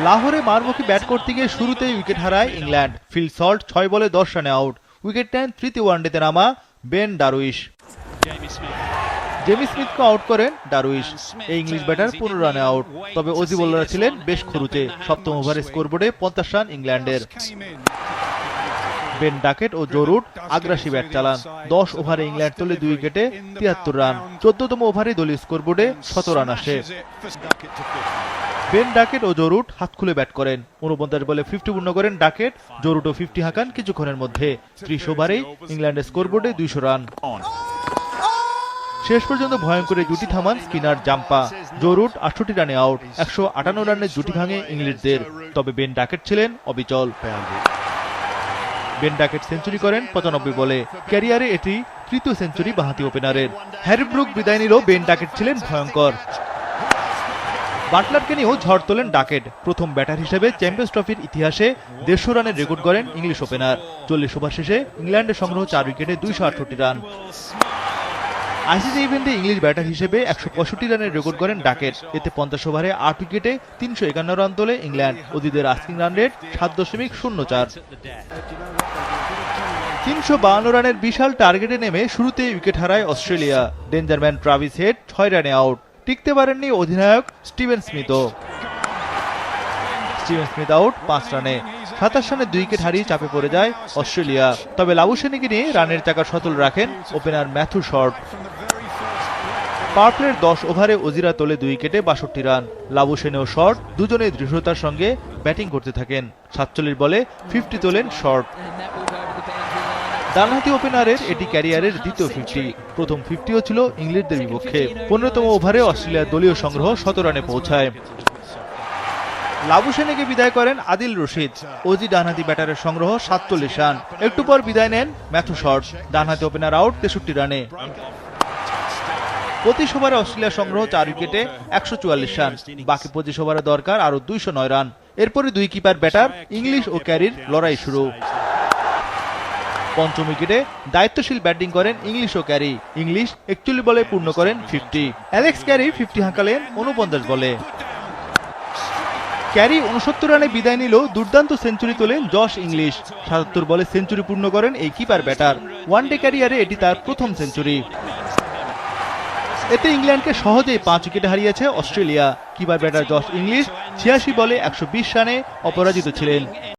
লাহোরে মারমুখী ব্যাট করতে গিয়ে শুরুতেই উইকেট হারায় ইংল্যান্ড। ফিল সল্ট 6 বলে 10 রানে আউট। উইকেট নেন তৃতীয় ওয়ানডেতে নামা বেন ডারউইশ। জেমি স্মিথকে আউট করেন ডারউইশ। এই ইংলিশ ব্যাটার 15 রানে আউট। তবে অজি বোলাররা ছিলেন বেশ খরুচে। সপ্তম ওভারে স্কোরবোর্ডে 50 রান ইংল্যান্ডের। বেন ডাকেট ও জো রুট আগ্রাসী ব্যাট চালান। 10 ওভারে ইংল্যান্ড তোলে 2 উইকেটে 73 রান। 14তম ওভারে দলীয় স্কোরবোর্ডে 7 রান আসে। বেন ডাকেট ও জো রুট হাত খুলে ব্যাট করেন। 49 বলে 50 পূর্ণ করেন ডাকেট। জো রুটও 50 হাঁকান কিছুক্ষণের মধ্যে। 30 ওভারেই ইংল্যান্ডের স্কোরবোর্ডে 200 রান। শেষ পর্যন্ত ভয়ঙ্কর জুটি থামান স্পিনার জাম্পা। জো রুট 68 রানে আউট। 158 রানের জুটি ভাঙে ইংলিশদের। তবে বেন ডাকেট ছিলেন অবিচল। বেন ডাকেট সেঞ্চুরি করেন 95 বলে। ক্যারিয়ারে এটি তৃতীয় সেঞ্চুরি বাঁহাতি ওপেনারের। হ্যারি ব্রুক বিদায় নিলেও বেন ডাকেট ছিলেন ভয়ঙ্কর। বাটলারকে নিয়েও ঝড় তোলেন ডাকেট। প্রথম ব্যাটার হিসেবে চ্যাম্পিয়ন্স ট্রফির ইতিহাসে 150 রানের রেকর্ড করেন ইংলিশ ওপেনার। 40 ওভার শেষে ইংল্যান্ডের সংগ্রহ 4 উইকেটে 268 রান। আইসিসি ইভেন্টে ইংলিশ ব্যাটার হিসেবে 165 রানের রেকর্ড করেন ডাকেট। এতে 50 ওভারে 8 উইকেটে 351 রান তোলে ইংল্যান্ড। অজিদের আস্কিং রান রেট 7.04। 352 রানের বিশাল টার্গেটে নেমে শুরুতেই উইকেট হারায় অস্ট্রেলিয়া। ডেঞ্জারম্যান ট্রাভিস হেড 6 রানে আউট। টিকতে পারেননি অধিনায়ক স্টিভেন স্মিথও। স্টিভেন স্মিথ আউট 5 রানে। 27 রানে 2 উইকেট হারিয়ে চাপে পড়ে যায় অস্ট্রেলিয়া। তবে লাবুশেনিকে নিয়ে রানের চাকা সচল রাখেন ওপেনার ম্যাথু শর্ট। পাওয়ার প্লের 10 ওভারে অজিরা তোলে 2 উইকেটে 62 রান। লাবুশেন ও শর্ট দুজনেই দৃঢ়তার সঙ্গে ব্যাটিং করতে থাকেন। 47 বলে 50 তোলেন শর্ট। ডানহাতি ওপেনারের এটি ক্যারিয়ারের দ্বিতীয় 50। প্রথম 50ও ছিল ইংল্যান্ডের বিপক্ষে। 15তম ওভারে অস্ট্রেলিয়ার দলীয় সংগ্রহ 17 রানে পৌঁছায়। লাবুশেনিকে বিদায় করেন আদিল রশিদ। অজি ডানহাতি ব্যাটারের সংগ্রহ 47 রান। একটু পর বিদায় নেন ম্যাথু শর্ট। ডানহাতি ওপেনার আউট 63 রানে। 25 ওভারে অস্ট্রেলিয়ার সংগ্রহ 4 উইকেটে 144 রান। বাকি 25 ওভারে দরকার আরো 209 রান। এরপরে 2 কিপার ব্যাটার ইংলিশ ও ক্যারির লড়াই শুরু। পঞ্চম উইকেটে দায়িত্বশীল ব্যাটিং করেন ইংলিশ ও ক্যারি। ইংলিশ 41 বলে পূর্ণ করেন 50। অ্যালেক্স ক্যারি 50 হাঁকালেন 49 বলে। ক্যারি 69 রানে বিদায় নিলেও দুর্দান্ত সেঞ্চুরি তোলেন জশ ইংলিশ। 77 বলে সেঞ্চুরি পূর্ণ করেন এই কিপার ব্যাটার। ওয়ানডে ক্যারিয়ারে এটি তার প্রথম সেঞ্চুরি। এতে ইংল্যান্ডকে সহজেই 5 উইকেটে হারিয়েছে Australia. Keeper batter Josh English 86 বলে 120 রানে অপরাজিত ছিলেন।